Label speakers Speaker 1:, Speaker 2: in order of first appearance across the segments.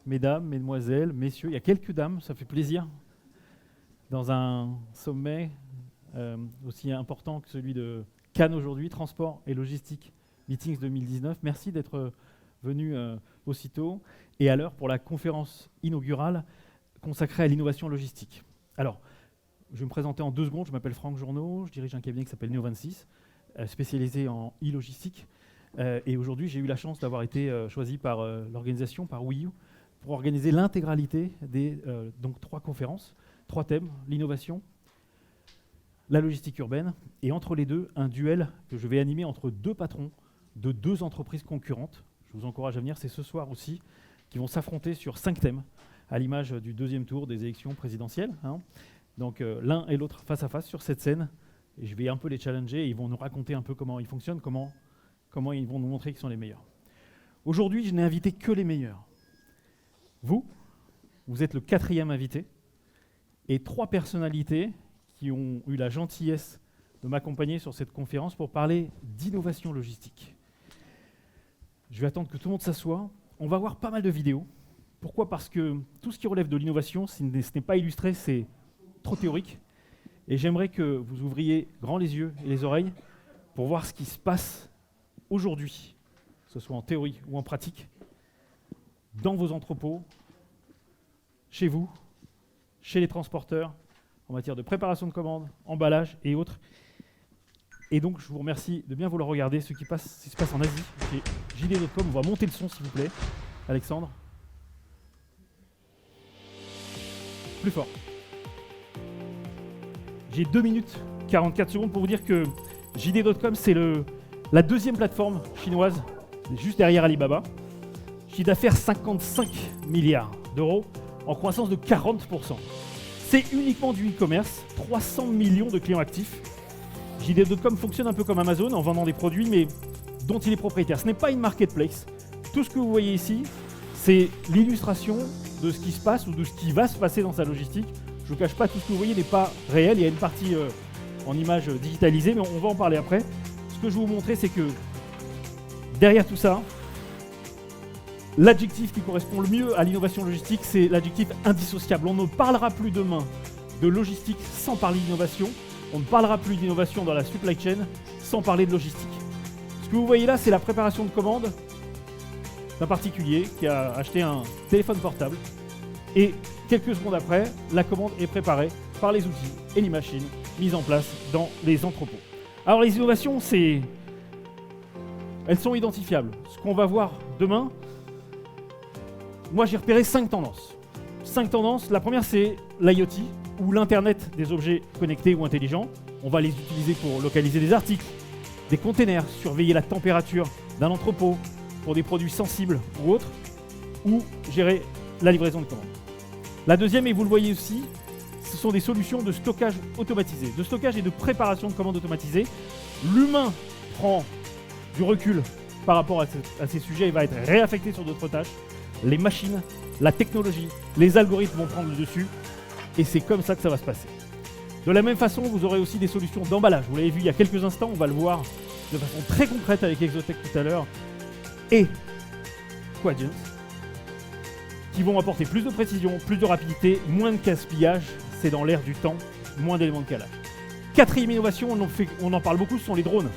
Speaker 1: mesdames, mesdemoiselles, messieurs. Il y a quelques dames, ça fait plaisir. Dans un sommet aussi important que celui de Cannes aujourd'hui, Transport et Logistique Meetings 2019. Merci d'être venu aussitôt et à l'heure pour la conférence inaugurale consacrée à l'innovation logistique. Alors, je vais me présenter en 2 secondes. Je m'appelle Franck Journeau, je dirige un cabinet qui s'appelle Neo26, spécialisé en e-logistique. Et aujourd'hui, j'ai eu la chance d'avoir été choisi par l'organisation, par WiiU, pour organiser l'intégralité des donc 3 conférences, 3 thèmes, l'innovation, la logistique urbaine, et entre les deux, un duel que je vais animer entre 2 patrons de 2 entreprises concurrentes. Je vous encourage à venir, c'est ce soir aussi, qui vont s'affronter sur 5 thèmes, à l'image du 2e tour des élections présidentielles. Donc l'un et l'autre face à face sur cette scène, et je vais un peu les challenger, et ils vont nous raconter un peu comment ils fonctionnent, comment ils vont nous montrer qu'ils sont les meilleurs. Aujourd'hui, je n'ai invité que les meilleurs. Vous êtes le 4e invité, et 3 personnalités qui ont eu la gentillesse de m'accompagner sur cette conférence pour parler d'innovation logistique. Je vais attendre que tout le monde s'assoie. On va voir pas mal de vidéos. Pourquoi ? Parce que tout ce qui relève de l'innovation, ce n'est pas illustré, c'est trop théorique. Et j'aimerais que vous ouvriez grand les yeux et les oreilles pour voir ce qui se passe aujourd'hui, que ce soit en théorie ou en pratique, dans vos entrepôts, chez vous, chez les transporteurs, en matière de préparation de commandes, emballage et autres. Et donc, je vous remercie de bien vouloir regarder ce qui se passe en Asie. Chez JD.com, on va monter le son, s'il vous plaît. Alexandre. Plus fort. J'ai 2 minutes 44 secondes pour vous dire que JD.com, c'est la 2e plateforme chinoise, juste derrière Alibaba. Chiffre d'affaires 55 milliards d'euros, en croissance de 40%. C'est uniquement du e-commerce, 300 millions de clients actifs. JD.com fonctionne un peu comme Amazon en vendant des produits, mais dont il est propriétaire. Ce n'est pas une marketplace. Tout ce que vous voyez ici, c'est l'illustration de ce qui se passe ou de ce qui va se passer dans sa logistique. Je ne vous cache pas, tout ce que vous voyez n'est pas réel. Il y a une partie en images digitalisée, mais on va en parler après. Ce que je vais vous montrer, c'est que derrière tout ça, l'adjectif qui correspond le mieux à l'innovation logistique, c'est l'adjectif indissociable. On ne parlera plus demain de logistique sans parler d'innovation. On ne parlera plus d'innovation dans la supply chain sans parler de logistique. Ce que vous voyez là, c'est la préparation de commande d'un particulier qui a acheté un téléphone portable. Et quelques secondes après, la commande est préparée par les outils et les machines mises en place dans les entrepôts. Alors les innovations, elles sont identifiables. Ce qu'on va voir demain, moi j'ai repéré 5 tendances. 5 tendances, la première c'est l'IoT, ou l'Internet des objets connectés ou intelligents. On va les utiliser pour localiser des articles, des containers, surveiller la température d'un entrepôt pour des produits sensibles ou autres, ou gérer la livraison de commandes. La deuxième, et vous le voyez aussi, ce sont des solutions de stockage automatisé, de stockage et de préparation de commandes automatisées. L'humain prend du recul par rapport à ces sujets et va être réaffecté sur d'autres tâches. Les machines, la technologie, les algorithmes vont prendre le dessus. Et c'est comme ça que ça va se passer. De la même façon, vous aurez aussi des solutions d'emballage. Vous l'avez vu il y a quelques instants, on va le voir de façon très concrète avec Exotech tout à l'heure. Et Quadient, qui vont apporter plus de précision, plus de rapidité, moins de gaspillage. C'est dans l'air du temps, moins d'éléments de calage. 4e innovation, on en parle beaucoup, ce sont les drones.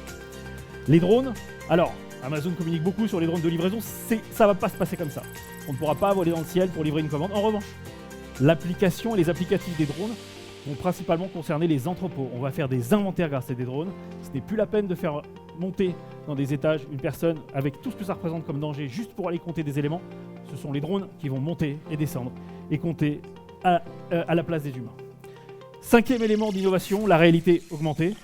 Speaker 1: Les drones, alors Amazon communique beaucoup sur les drones de livraison, ça ne va pas se passer comme ça. On ne pourra pas voler dans le ciel pour livrer une commande. En revanche, l'application et les applicatifs des drones vont principalement concerner les entrepôts. On va faire des inventaires grâce à des drones. Ce n'est plus la peine de faire monter dans des étages une personne avec tout ce que ça représente comme danger juste pour aller compter des éléments. Ce sont les drones qui vont monter et descendre et compter à la place des humains. 5e élément d'innovation, la réalité augmentée.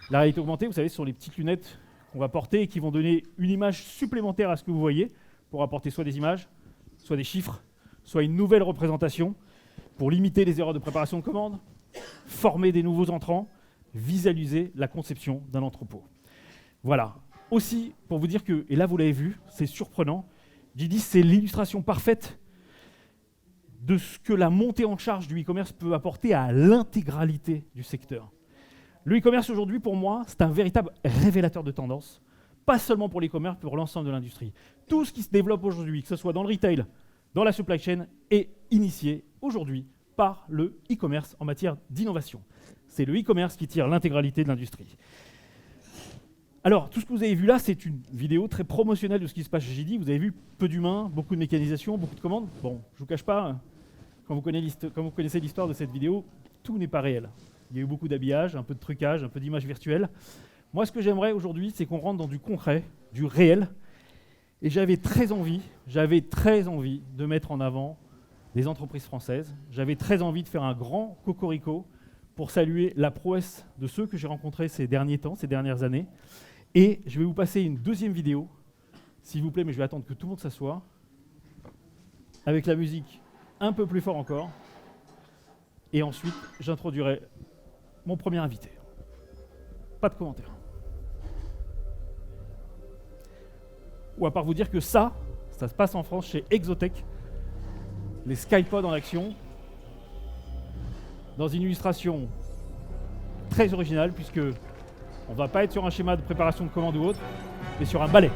Speaker 1: La réalité augmentée, vous savez, ce sont les petites lunettes qu'on va porter et qui vont donner une image supplémentaire à ce que vous voyez pour apporter soit des images, soit des chiffres, soit une nouvelle représentation pour limiter les erreurs de préparation de commande, former des nouveaux entrants, visualiser la conception d'un entrepôt. Voilà. Aussi, pour vous dire que, et là vous l'avez vu, c'est surprenant, JD, c'est l'illustration parfaite de ce que la montée en charge du e-commerce peut apporter à l'intégralité du secteur. Le e-commerce aujourd'hui, pour moi, c'est un véritable révélateur de tendance, pas seulement pour l'e-commerce, mais pour l'ensemble de l'industrie. Tout ce qui se développe aujourd'hui, que ce soit dans le retail, dans la supply chain est initié aujourd'hui par le e-commerce en matière d'innovation. C'est le e-commerce qui tire l'intégralité de l'industrie. Alors, tout ce que vous avez vu là, c'est une vidéo très promotionnelle de ce qui se passe chez JD. Vous avez vu peu d'humains, beaucoup de mécanisation, beaucoup de commandes. Bon, je ne vous cache pas, quand vous connaissez l'histoire de cette vidéo, tout n'est pas réel. Il y a eu beaucoup d'habillage, un peu de trucage, un peu d'images virtuelles. Moi, ce que j'aimerais aujourd'hui, c'est qu'on rentre dans du concret, du réel. Et j'avais très envie de mettre en avant les entreprises françaises. J'avais très envie de faire un grand cocorico pour saluer la prouesse de ceux que j'ai rencontrés ces derniers temps, ces dernières années. Et je vais vous passer une deuxième vidéo, s'il vous plaît, mais je vais attendre que tout le monde s'assoie, avec la musique un peu plus fort encore. Et ensuite, j'introduirai mon premier invité. Pas de commentaires. Ou à part vous dire que ça se passe en France chez Exotech, les Skypods en action, dans une illustration très originale, puisque on ne va pas être sur un schéma de préparation de commande ou autre, mais sur un balai.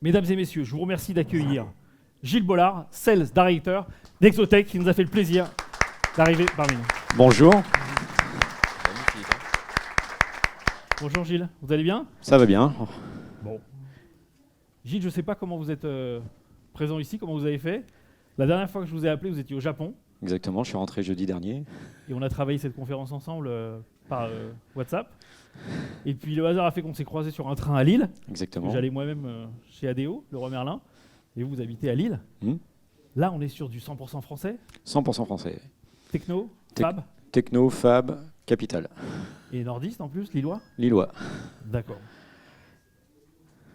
Speaker 1: Mesdames et messieurs, je vous remercie d'accueillir Gilles Bollard, Sales Director d'Exotech, qui nous a fait le plaisir d'arriver parmi nous.
Speaker 2: Bonjour.
Speaker 1: Bonjour Gilles, vous allez bien?
Speaker 2: Ça va bien.
Speaker 1: Bon. Gilles, je ne sais pas comment vous êtes présent ici, comment vous avez fait. La dernière fois que je vous ai appelé, vous étiez au Japon.
Speaker 2: Exactement, je suis rentré jeudi dernier.
Speaker 1: Et on a travaillé cette conférence ensemble par WhatsApp. Et puis le hasard a fait qu'on s'est croisés sur un train à Lille.
Speaker 2: Exactement.
Speaker 1: J'allais moi-même chez ADO, le Roi Merlin. Et vous habitez à Lille. Là, on est sur du 100% français.
Speaker 2: 100% français.
Speaker 1: Techno, Fab.
Speaker 2: Techno, Fab, Capital.
Speaker 1: Et nordiste en plus, lillois.
Speaker 2: Lillois.
Speaker 1: D'accord.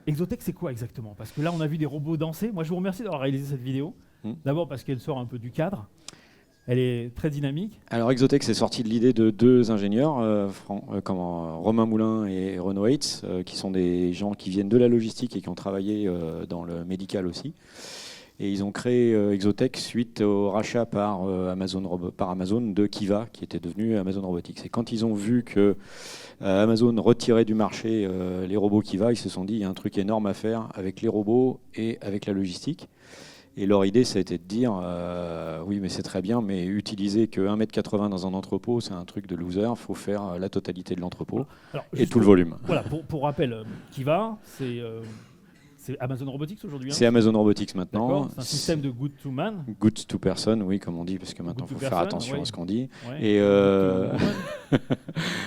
Speaker 1: Exotech, c'est quoi exactement? Parce que là, on a vu des robots danser. Moi, je vous remercie d'avoir réalisé cette vidéo. D'abord parce qu'elle sort un peu du cadre. Elle est très dynamique.
Speaker 2: Alors Exotech, c'est sorti de l'idée de deux ingénieurs, Romain Moulin et Renaud Heitz, qui sont des gens qui viennent de la logistique et qui ont travaillé dans le médical aussi. Et ils ont créé Exotech suite au rachat par Amazon de Kiva, qui était devenu Amazon Robotics. Et quand ils ont vu que Amazon retirait du marché les robots Kiva, ils se sont dit il y a un truc énorme à faire avec les robots et avec la logistique. Et leur idée, ça a été de dire oui, mais c'est très bien, mais utiliser que 1,80 m dans un entrepôt, c'est un truc de loser. Il faut faire la totalité de l'entrepôt et tout le volume.
Speaker 1: Voilà, pour rappel, Kiva, c'est Amazon Robotics aujourd'hui.
Speaker 2: C'est Amazon Robotics maintenant.
Speaker 1: C'est un système de good to man.
Speaker 2: Good to person, oui, comme on dit, parce que maintenant, il faut faire attention à ce qu'on dit.
Speaker 1: Ouais.
Speaker 2: Et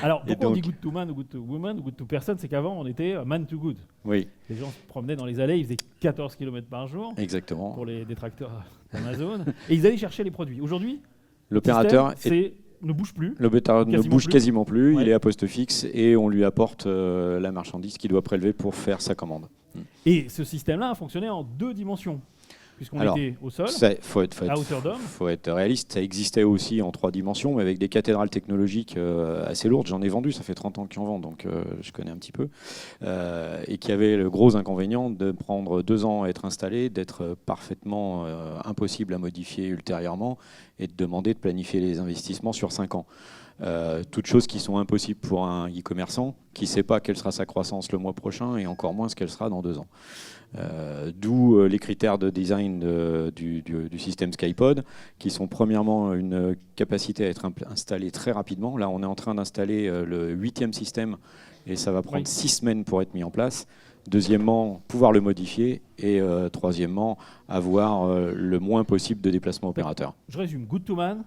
Speaker 1: alors, pourquoi on dit good to man ou good to woman ou good to person? C'est qu'avant, on était man to good.
Speaker 2: Oui.
Speaker 1: Les gens se promenaient dans les allées, ils faisaient 14 km par jour.
Speaker 2: Exactement.
Speaker 1: Pour les détracteurs d'Amazon. Et ils allaient chercher les produits. Aujourd'hui,
Speaker 2: l'opérateur
Speaker 1: ne bouge plus.
Speaker 2: L'opérateur ne bouge quasiment plus.
Speaker 1: Ouais.
Speaker 2: Il est à poste fixe et on lui apporte la marchandise qu'il doit prélever pour faire sa commande.
Speaker 1: Et ce système-là a fonctionné en 2 dimensions. Puisqu'on était au sol, à hauteur d'homme.
Speaker 2: Il faut être réaliste, ça existait aussi en 3 dimensions, mais avec des cathédrales technologiques assez lourdes. J'en ai vendu, ça fait 30 ans que j'en vends, donc je connais un petit peu. Et qui avait le gros inconvénient de prendre 2 ans à être installé, d'être parfaitement impossible à modifier ultérieurement et de demander de planifier les investissements sur 5 ans. Toutes choses qui sont impossibles pour un e-commerçant qui ne sait pas quelle sera sa croissance le mois prochain et encore moins ce qu'elle sera dans 2 ans. D'où les critères de design du système Skypod, qui sont premièrement une capacité à être installé très rapidement. Là, on est en train d'installer le 8e système et ça va prendre 6 semaines pour être mis en place. Deuxièmement, pouvoir le modifier. Et troisièmement, avoir le moins possible de déplacement opérateur.
Speaker 1: Je résume, good to man,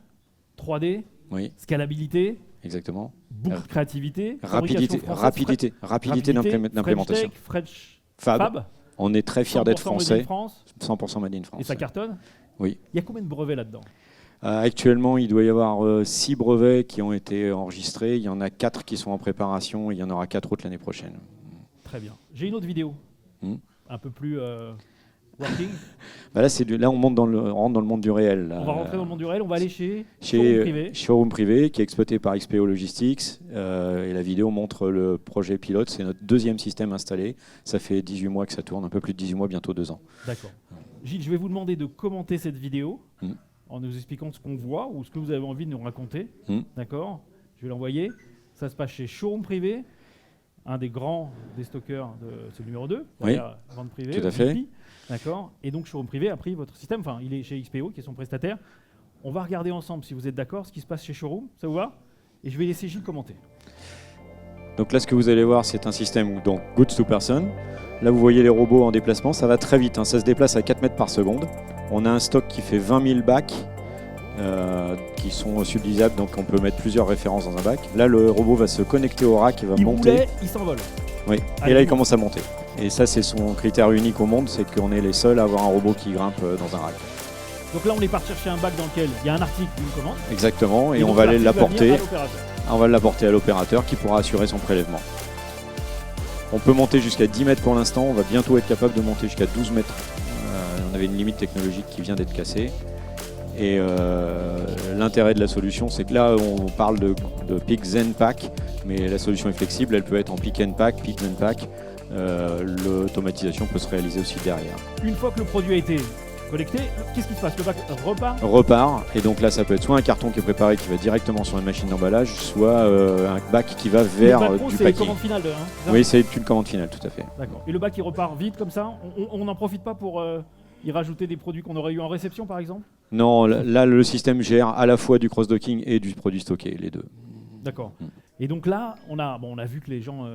Speaker 1: 3D,
Speaker 2: oui.
Speaker 1: Scalabilité,
Speaker 2: exactement.
Speaker 1: Beaucoup de créativité,
Speaker 2: rapidité d'implémentation.
Speaker 1: French
Speaker 2: Fab. On est très fiers d'être français.
Speaker 1: 100%
Speaker 2: made in France.
Speaker 1: Et ça cartonne?
Speaker 2: Oui.
Speaker 1: Il y a combien de brevets là-dedans?
Speaker 2: Actuellement, il doit y avoir 6 brevets qui ont été enregistrés. Il y en a 4 qui sont en préparation. Et il y en aura 4 autres l'année prochaine.
Speaker 1: Très bien. J'ai une autre vidéo, un peu plus working.
Speaker 2: Bah là, on rentre dans le monde du réel. Là.
Speaker 1: On va rentrer dans le monde du réel, on va aller chez
Speaker 2: Showroom privé, qui est exploité par XPO Logistics. Et la vidéo montre le projet pilote. C'est notre deuxième système installé. Ça fait 18 mois que ça tourne, un peu plus de 18 mois, bientôt 2 ans.
Speaker 1: D'accord. Gilles, je vais vous demander de commenter cette vidéo en nous expliquant ce qu'on voit ou ce que vous avez envie de nous raconter. D'accord ? Je vais l'envoyer. Ça se passe chez Showroom privé, un des grands des stockers, c'est le numéro 2, vente privée.
Speaker 2: Tout à fait.
Speaker 1: D'accord. Et donc Showroom privé a pris votre système, enfin il est chez XPO qui est son prestataire. On va regarder ensemble, si vous êtes d'accord, ce qui se passe chez Showroom, ça vous va ? Et je vais laisser Gilles commenter.
Speaker 2: Donc là, ce que vous allez voir, c'est un système donc goods to person. Là, vous voyez les robots en déplacement, ça va très vite, hein. Ça se déplace à 4 mètres par seconde. On a un stock qui fait 20 000 bacs qui sont subdivisables, donc on peut mettre plusieurs références dans un bac. Là, le robot va se connecter au rack et va monter.
Speaker 1: Il s'envole.
Speaker 2: Oui, et là, il commence à monter. Et ça, c'est son critère unique au monde, c'est qu'on est les seuls à avoir un robot qui grimpe dans un rack.
Speaker 1: Donc là, on est parti chercher un bac dans lequel il y a un article d'une commande.
Speaker 2: Exactement, et on va aller l'apporter. On va l'apporter à l'opérateur qui pourra assurer son prélèvement. On peut monter jusqu'à 10 mètres pour l'instant, on va bientôt être capable de monter jusqu'à 12 mètres. On avait une limite technologique qui vient d'être cassée. Et l'intérêt de la solution, c'est que là, on parle de Pick Zen Pack, mais la solution est flexible, elle peut être en Pick and Pack, Pick Zen Pack. L'automatisation peut se réaliser aussi derrière.
Speaker 1: Une fois que le produit a été collecté, qu'est-ce qui se passe ? Le bac
Speaker 2: repart, et donc là, ça peut être soit un carton qui est préparé qui va directement sur une machine d'emballage, soit un bac qui va vers du packing.
Speaker 1: C'est une commande finale
Speaker 2: oui, c'est une commande finale, tout à fait.
Speaker 1: D'accord. Et le bac, il repart vite comme ça ? On n'en profite pas pour y rajouter des produits qu'on aurait eu en réception, par exemple ?
Speaker 2: Non, là, le système gère à la fois du cross-docking et du produit stocké, les deux.
Speaker 1: D'accord. Et donc là, on a vu que les gens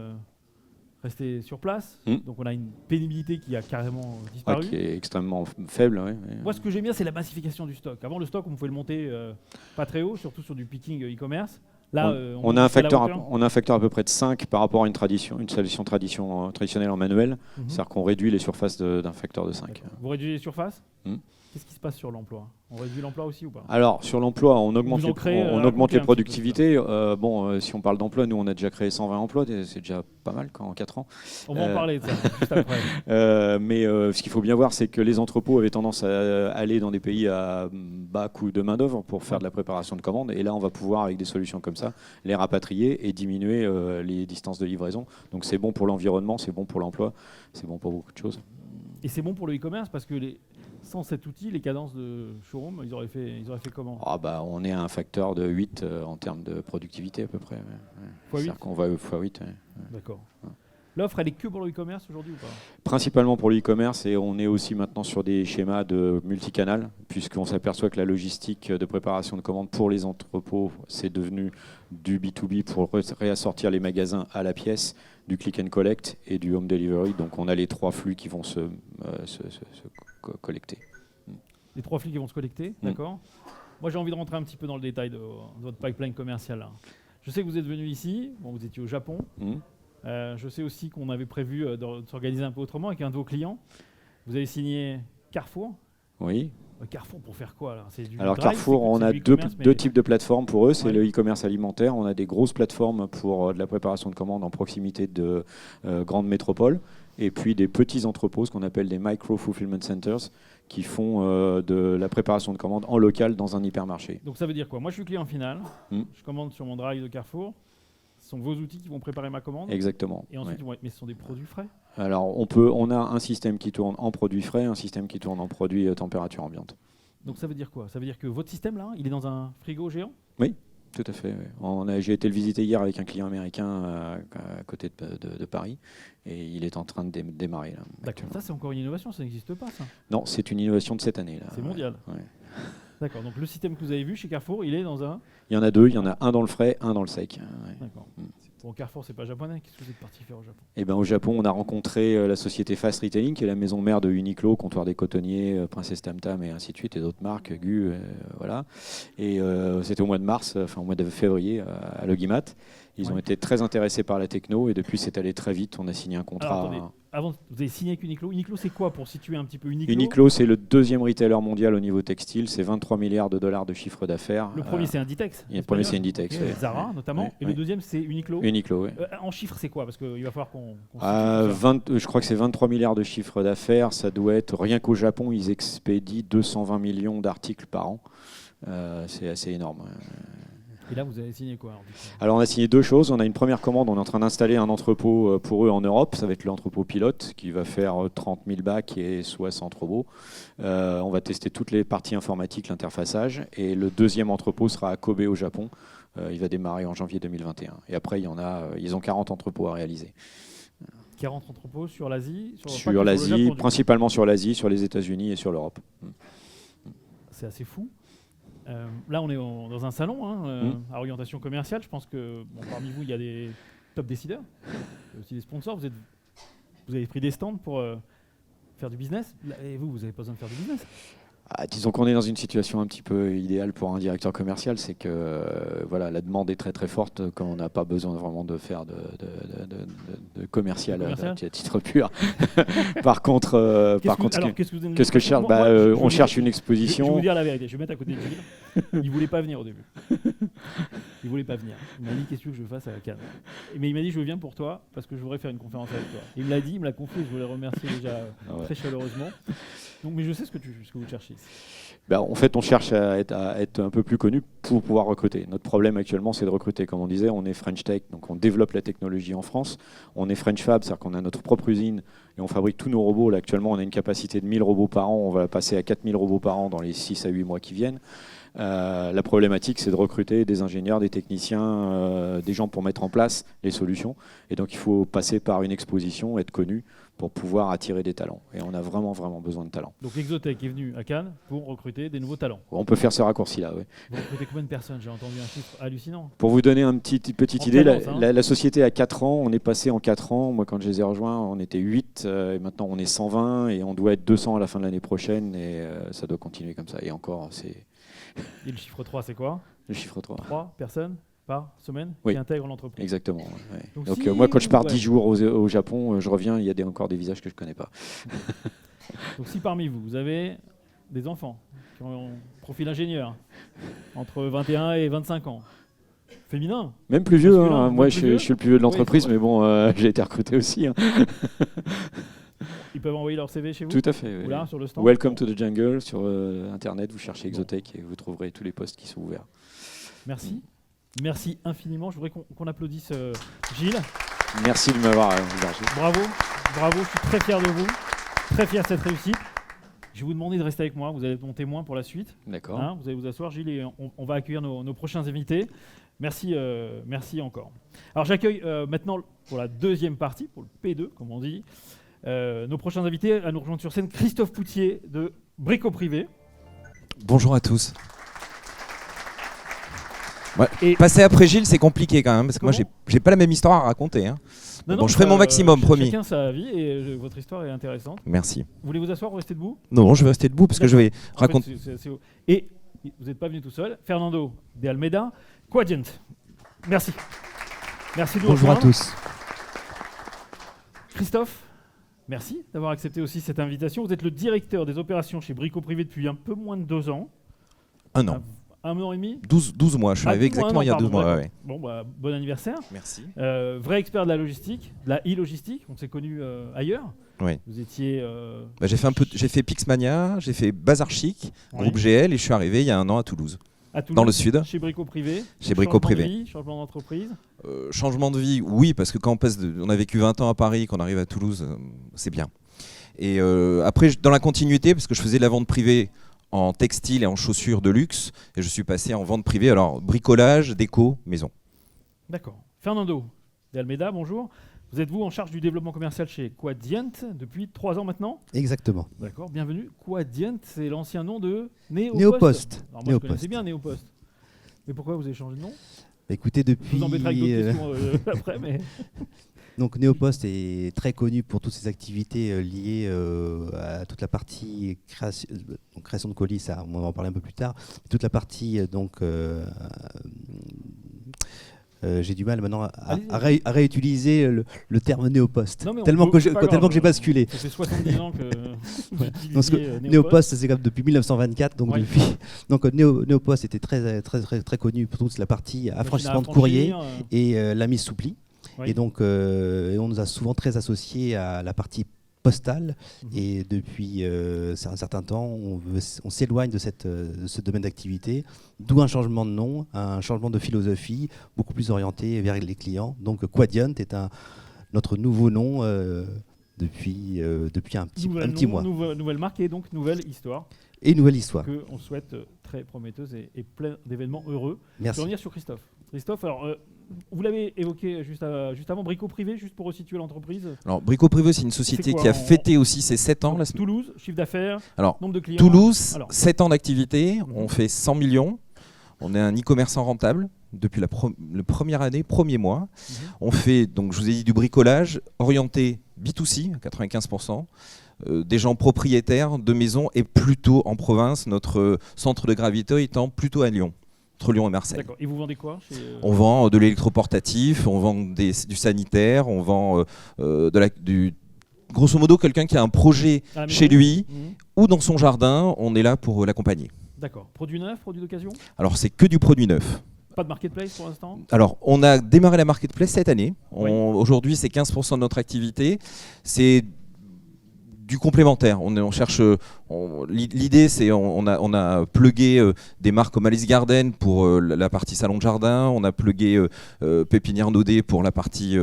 Speaker 1: restaient sur place. Donc on a une pénibilité qui a carrément disparu.
Speaker 2: Qui est extrêmement faible. Oui.
Speaker 1: Moi, ce que j'aime bien, c'est la massification du stock. Avant, le stock, on pouvait le monter pas très haut, surtout sur du picking e-commerce. Là,
Speaker 2: on a un facteur à peu près de 5 par rapport à une solution traditionnelle en manuel. C'est-à-dire qu'on réduit les surfaces d'un facteur de 5.
Speaker 1: Vous réduisez les surfaces ? Qu'est-ce qui se passe sur l'emploi ? On réduit l'emploi aussi ou pas ?
Speaker 2: Alors, sur l'emploi, on augmente les productivités. Si on parle d'emploi, nous, on a déjà créé 120 emplois. C'est déjà pas mal en 4 ans.
Speaker 1: On va en parler de ça juste après.
Speaker 2: Mais ce qu'il faut bien voir, c'est que les entrepôts avaient tendance à aller dans des pays à bas coût de main-d'œuvre pour faire de la préparation de commandes. Et là, on va pouvoir, avec des solutions comme ça, les rapatrier et diminuer les distances de livraison. Donc, c'est bon pour l'environnement, c'est bon pour l'emploi, c'est bon pour beaucoup de choses.
Speaker 1: Et c'est bon pour le e-commerce parce que sans cet outil, les cadences de showroom, ils auraient fait comment ?
Speaker 2: On est à un facteur de 8 en termes de productivité à peu près.
Speaker 1: x8 ?
Speaker 2: C'est-à-dire qu'on va x8. Ouais.
Speaker 1: D'accord. L'offre, elle est que pour le e-commerce aujourd'hui ou pas ?
Speaker 2: Principalement pour le e-commerce, et on est aussi maintenant sur des schémas de multicanal, puisqu'on s'aperçoit que la logistique de préparation de commandes pour les entrepôts, c'est devenu du B2B pour réassortir les magasins à la pièce, du click and collect et du home delivery. Donc on a les 3 flux qui vont se collecter.
Speaker 1: Les 3 flux qui vont se collecter, d'accord. Moi, j'ai envie de rentrer un petit peu dans le détail de votre pipeline commercial. Là. Je sais que vous êtes venu ici, vous étiez au Japon. Je sais aussi qu'on avait prévu de s'organiser un peu autrement avec un de vos clients. Vous avez signé Carrefour.
Speaker 2: Oui.
Speaker 1: Carrefour pour faire quoi là ?
Speaker 2: Alors Carrefour, on a deux types de plateformes pour eux. C'est le e-commerce alimentaire. On a des grosses plateformes pour de la préparation de commandes en proximité de grandes métropoles. Et puis des petits entrepôts, ce qu'on appelle des micro-fulfillment centers, qui font de la préparation de commandes en local dans un hypermarché.
Speaker 1: Donc ça veut dire quoi ? Moi, je suis client final. Je commande sur mon drive de Carrefour. Ce sont vos outils qui vont préparer ma commande ?
Speaker 2: Exactement.
Speaker 1: Et ensuite, mais ce sont des produits frais ?
Speaker 2: Alors, on a un système qui tourne en produits frais, un système qui tourne en produits température ambiante.
Speaker 1: Donc ça veut dire quoi ? Ça veut dire que votre système, là, il est dans un frigo géant ?
Speaker 2: Oui, tout à fait. Oui. J'ai été le visiter hier avec un client américain à côté de Paris, et il est en train de démarrer. Là,
Speaker 1: d'accord, ça c'est encore une innovation, ça n'existe pas ça ?
Speaker 2: Non, c'est une innovation de cette année. Là.
Speaker 1: C'est mondial.
Speaker 2: Ouais.
Speaker 1: D'accord, donc le système que vous avez vu chez Carrefour, il est dans un...
Speaker 2: Il y en a 2, il y en a un dans le frais, un dans le sec. Ouais.
Speaker 1: D'accord. Bon, Carrefour, c'est pas japonais. Qu'est-ce que vous êtes parti faire au Japon ?
Speaker 2: Au Japon, on a rencontré la société Fast Retailing, qui est la maison mère de Uniqlo, Comptoir des Cotonniers, Princesse Tam Tam et ainsi de suite, et d'autres marques, Gu, voilà. Et c'était au mois de mars, au mois de février, à Logimat. Ils ont été très intéressés par la techno, et depuis, c'est allé très vite. On a signé un contrat.
Speaker 1: avant, vous avez signé avec Uniqlo. Uniqlo, c'est quoi pour situer un petit peu Uniqlo?
Speaker 2: Uniqlo, c'est le deuxième retailer mondial au niveau textile. C'est 23 milliards de dollars de chiffre d'affaires.
Speaker 1: Le premier, c'est Inditex.
Speaker 2: Le premier, c'est Inditex.
Speaker 1: Okay. Zara, notamment.
Speaker 2: Ouais,
Speaker 1: et le deuxième, c'est Uniqlo.
Speaker 2: Uniqlo, oui.
Speaker 1: En chiffres, c'est quoi? Parce qu'il va falloir qu'on
Speaker 2: je crois que c'est 23 milliards de chiffre d'affaires. Ça doit être, rien qu'au Japon, ils expédient 220 millions d'articles par an. C'est assez énorme.
Speaker 1: Et là, vous avez signé quoi?
Speaker 2: Alors, on a signé deux choses. On a une première commande. On est en train d'installer un entrepôt pour eux en Europe. Ça va être l'entrepôt pilote qui va faire 30 000 bacs et 60 robots. On va tester toutes les parties informatiques, l'interfaçage. Et le deuxième entrepôt sera à Kobe au Japon. Il va démarrer en janvier 2021. Et après, ils ont 40 entrepôts à réaliser.
Speaker 1: 40 entrepôts sur l'Asie?
Speaker 2: Sur l'Asie, principalement sur l'Asie, sur les États-Unis et sur l'Europe.
Speaker 1: C'est assez fou. Là, on est dans un salon à orientation commerciale. Je pense que parmi vous, il y a des top décideurs, il y a aussi des sponsors. Vous avez pris des stands pour faire du business. Et vous n'avez pas besoin de faire du business.
Speaker 2: Disons qu'on est dans une situation un petit peu idéale pour un directeur commercial, c'est que la demande est très très forte, comme on n'a pas besoin vraiment de faire de commercial à titre pur. Par contre, qu'est-ce que je cherche? On cherche une exposition.
Speaker 1: Je vais vous dire la vérité, je vais mettre à côté de Gilles. Il ne voulait pas venir au début. Il voulait pas venir. Il m'a dit qu'est-ce que je fasse à Cannes. Mais il m'a dit je viens pour toi parce que je voudrais faire une conférence avec toi. Il me l'a dit, il me l'a confié, je voulais le remercier déjà très chaleureusement. Donc, mais je sais ce que vous cherchez ici.
Speaker 2: En fait, on cherche à être un peu plus connu pour pouvoir recruter. Notre problème actuellement, c'est de recruter. Comme on disait, on est French Tech, donc on développe la technologie en France. On est French Fab, c'est-à-dire qu'on a notre propre usine et on fabrique tous nos robots. Là, actuellement, on a une capacité de 1000 robots par an. On va passer à 4000 robots par an dans les 6 à 8 mois qui viennent. La problématique, c'est de recruter des ingénieurs, des techniciens, des gens pour mettre en place les solutions. Et donc, il faut passer par une exposition, être connu pour pouvoir attirer des talents. Et on a vraiment, vraiment besoin de talents.
Speaker 1: Donc, Exotech est venu à Cannes pour recruter des nouveaux talents.
Speaker 2: On peut faire ce raccourci-là, oui.
Speaker 1: Vous recrutez combien de personnes? J'ai entendu un chiffre hallucinant.
Speaker 2: Pour vous donner une petite idée, la société a 4 ans. On est passé en 4 ans. Moi, quand je les ai rejoints, on était 8. Et maintenant, on est 120. Et on doit être 200 à la fin de l'année prochaine. Et ça doit continuer comme ça. Et encore, c'est...
Speaker 1: Et le chiffre 3, c'est quoi?
Speaker 2: Le chiffre 3.
Speaker 1: 3 personnes par semaine qui intègrent l'entreprise.
Speaker 2: Exactement. Ouais. Donc moi, quand je pars 10 jours au Japon, je reviens, il y a encore des visages que je ne connais pas.
Speaker 1: Donc si parmi vous, vous avez des enfants qui ont un profil ingénieur, entre 21 et 25 ans, féminin.
Speaker 2: Même plus vieux, moi je suis le plus vieux de l'entreprise, mais bon, j'ai été recruté aussi.
Speaker 1: Ils peuvent envoyer leur CV chez vous?
Speaker 2: Tout à fait.
Speaker 1: Ou là, sur le stand?
Speaker 2: Welcome to the jungle, sur Internet, vous cherchez Exotech et vous trouverez tous les postes qui sont ouverts.
Speaker 1: Merci. Merci infiniment. Je voudrais qu'on applaudisse Gilles.
Speaker 2: Merci de m'avoir hébergé.
Speaker 1: Bravo, je suis très fier de vous, très fier de cette réussite. Je vais vous demander de rester avec moi, vous allez être mon témoin pour la suite.
Speaker 2: D'accord.
Speaker 1: Vous allez vous asseoir, Gilles, et on va accueillir nos prochains invités. Merci encore. Alors j'accueille maintenant pour la deuxième partie, pour le P2 comme on dit, nos prochains invités à nous rejoindre sur scène. Christophe Poutier de Brico Privé.
Speaker 3: Bonjour à tous. Ouais, passer après Gilles, c'est compliqué quand même, parce que moi, j'ai pas la même histoire à raconter. Hein. Non, je ferai mon maximum, promis.
Speaker 1: Chacun sa vie et votre histoire est intéressante.
Speaker 3: Merci.
Speaker 1: Vous voulez vous asseoir ou rester debout?
Speaker 3: Non, je vais rester debout parce que je vais raconter.
Speaker 1: Et vous n'êtes pas venu tout seul. Fernando de Almeida, Quadient. Merci. Merci de nous
Speaker 4: Bonjour à
Speaker 1: rejoindre.
Speaker 4: tous.
Speaker 1: Christophe, merci d'avoir accepté aussi cette invitation. Vous êtes le directeur des opérations chez Brico Privé depuis un peu moins de 2 ans.
Speaker 3: 1 an.
Speaker 1: 1 an et demi?
Speaker 3: 12 mois, je suis arrivé exactement il y a 12 mois. Ouais.
Speaker 1: Bon, bon anniversaire.
Speaker 3: Merci.
Speaker 1: Vrai expert de la logistique, de la e-logistique, on s'est connus ailleurs.
Speaker 3: Oui.
Speaker 1: Vous étiez...
Speaker 3: j'ai fait Pixmania, j'ai fait Bazar Chic, groupe GL, et je suis arrivé il y a 1 an à Toulouse. Dans le sud.
Speaker 1: Chez Brico Privé.
Speaker 3: Chez Brico Privé.
Speaker 1: Changement de vie, changement d'entreprise.
Speaker 3: Changement de vie, oui, parce que quand on a vécu 20 ans à Paris, qu'on arrive à Toulouse, c'est bien. Et après, dans la continuité, parce que je faisais de la vente privée en textile et en chaussures de luxe, et je suis passé en vente privée, alors bricolage, déco, maison.
Speaker 1: D'accord. Fernando de Almeida, bonjour. Vous êtes en charge du développement commercial chez Quadient depuis 3 ans maintenant?
Speaker 4: Exactement.
Speaker 1: D'accord, bienvenue. Quadient, c'est l'ancien nom de Néopost.
Speaker 4: Néopost.
Speaker 1: Alors moi, je connaissais bien Néopost. Mais pourquoi vous avez changé de nom?
Speaker 4: Écoutez, depuis...
Speaker 1: Je vous embêterai avec d'autres questions après, mais...
Speaker 4: Donc Néopost est très connu pour toutes ses activités liées à toute la partie création de colis, ça, on va en parler un peu plus tard. Toute la partie J'ai du mal maintenant
Speaker 1: Allez-y.
Speaker 4: à réutiliser le terme néoposte.
Speaker 1: Non, mais on
Speaker 4: Tellement
Speaker 1: peut-
Speaker 4: que
Speaker 1: c'est pas grave.
Speaker 4: j'ai basculé.
Speaker 1: Ça fait 70 ans que vous
Speaker 4: Non, parce
Speaker 1: utilisiez
Speaker 4: que
Speaker 1: Néopost.
Speaker 4: Néopost, c'est comme depuis 1924, donc
Speaker 1: Ouais.
Speaker 4: depuis. Donc Néopost était très connu pour toute la partie affranchissement de
Speaker 1: Machine à
Speaker 4: courrier
Speaker 1: affranchir,
Speaker 4: et la mise sous pli.
Speaker 1: oui.
Speaker 4: Et donc on nous a souvent très associés à la partie postale.
Speaker 1: Mhm.
Speaker 4: Et depuis un certain temps, on s'éloigne de ce domaine d'activité, d'où un changement de nom, un changement de philosophie, beaucoup plus orienté vers les clients. Donc Quadient est notre nouveau nom depuis un petit mois.
Speaker 1: Nouvelle marque et donc nouvelle histoire
Speaker 4: Et une nouvelle histoire.
Speaker 1: qu'on souhaite très prometteuse et plein d'événements heureux. Je vais
Speaker 4: Merci.
Speaker 1: revenir sur Christophe. Christophe, alors, vous l'avez évoqué juste avant, Brico Privé, juste pour resituer l'entreprise.
Speaker 3: Alors, Brico Privé, c'est une société
Speaker 1: C'est quoi,
Speaker 3: qui a
Speaker 1: en-
Speaker 3: fêté aussi ses 7 ans.
Speaker 1: Donc, Toulouse, chiffre d'affaires,
Speaker 3: Alors,
Speaker 1: nombre de clients.
Speaker 3: Toulouse,
Speaker 1: Alors.
Speaker 3: 7 ans d'activité,
Speaker 1: Mhm.
Speaker 3: on fait 100 millions. On est un e-commerçant rentable depuis la première année, premier mois.
Speaker 1: Mhm.
Speaker 3: On fait, donc je vous ai dit, du bricolage orienté B2C, à 95%. Des gens propriétaires de maisons et plutôt en province, notre centre de gravité étant plutôt à Lyon, entre Lyon et Marseille.
Speaker 1: D'accord. Et vous vendez quoi chez,
Speaker 3: On vend de l'électroportatif, on vend du sanitaire, on vend grosso modo quelqu'un qui a un projet
Speaker 1: à la maison
Speaker 3: chez lui
Speaker 1: Mhm.
Speaker 3: ou dans son jardin, on est là pour l'accompagner.
Speaker 1: D'accord. Produit neuf, produit d'occasion.
Speaker 3: Alors c'est que du produit neuf.
Speaker 1: Pas de marketplace pour l'instant.
Speaker 3: Alors on a démarré la marketplace cette année.
Speaker 1: Oui.
Speaker 3: Aujourd'hui c'est 15% de notre activité. C'est du complémentaire. On cherche. L'idée, c'est on a plugué des marques comme Alice Garden pour la partie salon de jardin. On a plugué Pépinière Naudet pour la partie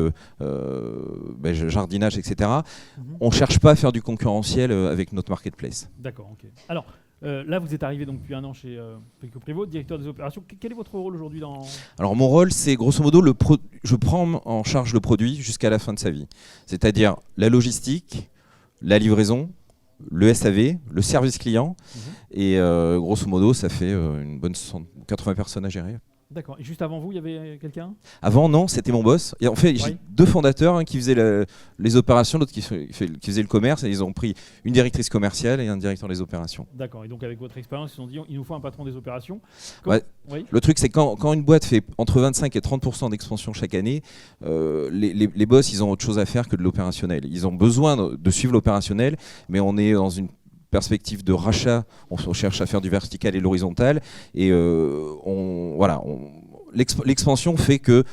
Speaker 3: jardinage, etc.
Speaker 1: Mhm.
Speaker 3: On cherche pas à faire du concurrentiel avec notre marketplace.
Speaker 1: D'accord, ok. Alors, là, vous êtes arrivé donc depuis un an chez Brico Privé, directeur des opérations. Quel est votre rôle aujourd'hui dans...
Speaker 3: Alors mon rôle, c'est grosso modo, je prends en charge le produit jusqu'à la fin de sa vie. C'est-à-dire la logistique, la livraison, le SAV, le service client. Et grosso modo, ça fait une bonne 80 personnes à gérer.
Speaker 1: D'accord. Et juste avant vous, il y avait quelqu'un?
Speaker 3: Avant, non, c'était mon boss. Et en fait,
Speaker 1: Oui.
Speaker 3: j'ai deux fondateurs, un qui faisait les opérations, l'autre qui faisait le commerce. Et ils ont pris une directrice commerciale et un directeur des opérations.
Speaker 1: D'accord. Et donc, avec votre expérience, ils se sont dit, il nous faut un patron des opérations.
Speaker 3: Ouais.
Speaker 1: Oui.
Speaker 3: Le truc, c'est quand une boîte fait entre 25 et 30% d'expansion chaque année, les boss, ils ont autre chose à faire que de l'opérationnel. Ils ont besoin de suivre l'opérationnel, mais on est dans une perspective de rachat. On cherche à faire du vertical et l'horizontal. Et l'expansion fait que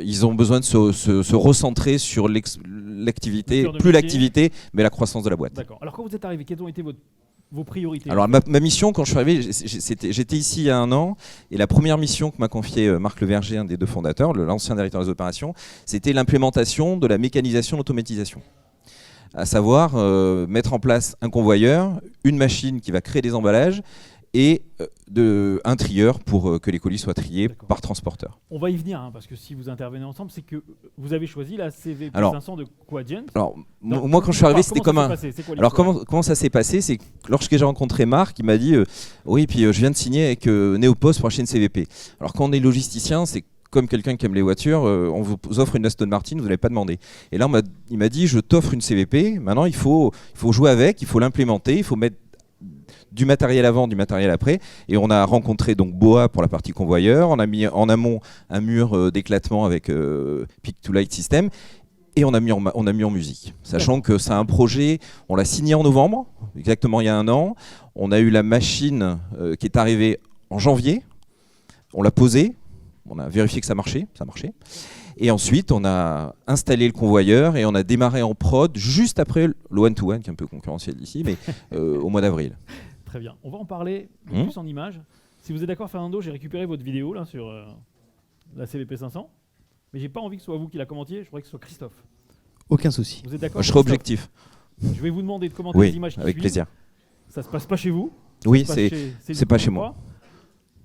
Speaker 3: ils ont besoin de se recentrer sur l'activité,
Speaker 1: Le cœur de
Speaker 3: plus
Speaker 1: métier.
Speaker 3: l'activité, mais la croissance de la boîte.
Speaker 1: D'accord. Alors, quand vous êtes arrivé, quelles ont été vos priorités?
Speaker 3: Alors ma mission quand je suis arrivé, j'étais ici il y a un an et la première mission que m'a confiée Marc Leverger, un des deux fondateurs, l'ancien directeur des opérations, c'était l'implémentation de la mécanisation, l'automatisation. À savoir mettre en place un convoyeur, une machine qui va créer des emballages et un trieur pour que les colis soient triés
Speaker 1: D'accord.
Speaker 3: par transporteur.
Speaker 1: On va y venir, hein, parce que si vous intervenez ensemble, c'est que vous avez choisi la CVP
Speaker 3: Alors,
Speaker 1: 500 de Quadient.
Speaker 3: Alors
Speaker 1: Donc,
Speaker 3: moi quand je suis arrivé, c'était comme un...
Speaker 1: C'est quoi
Speaker 3: Alors
Speaker 1: l'histoire
Speaker 3: comment ça s'est passé? C'est que lorsque j'ai rencontré Marc, il m'a dit oui, puis je viens de signer avec Néopost pour acheter une CVP. Alors quand on est logisticien, c'est comme quelqu'un qui aime les voitures, on vous offre une Aston Martin, vous n'allez pas demander. Et là, il m'a dit, je t'offre une CVP, maintenant il faut jouer avec, il faut l'implémenter, il faut mettre du matériel avant, du matériel après. Et on a rencontré donc BOA pour la partie convoyeur, on a mis en amont un mur d'éclatement avec Pick to Light System. Et on a mis en musique, sachant que c'est un projet, on l'a signé en novembre, exactement il y a un an. On a eu la machine qui est arrivée en janvier, on l'a posée, on a vérifié que ça marchait. Et ensuite, on a installé le convoyeur et on a démarré en prod juste après le one-to-one, qui est un peu concurrentiel ici, mais au mois d'avril.
Speaker 1: Très bien. On va en parler plus en images. Si vous êtes d'accord, Fernando, j'ai récupéré votre vidéo là, sur la CVP 500. Mais j'ai pas envie que ce soit vous qui la commentiez, je voudrais que ce soit Christophe.
Speaker 4: Aucun souci.
Speaker 1: Vous êtes d'accord?
Speaker 3: Moi, je serai
Speaker 1: Christophe
Speaker 3: objectif.
Speaker 1: Je vais vous demander de commenter les
Speaker 3: Oui,
Speaker 1: images qui
Speaker 3: avec
Speaker 1: suivent.
Speaker 3: plaisir.
Speaker 1: Ça se passe pas chez vous?
Speaker 3: Oui,
Speaker 1: Ça se passe
Speaker 3: c'est pas chez moi.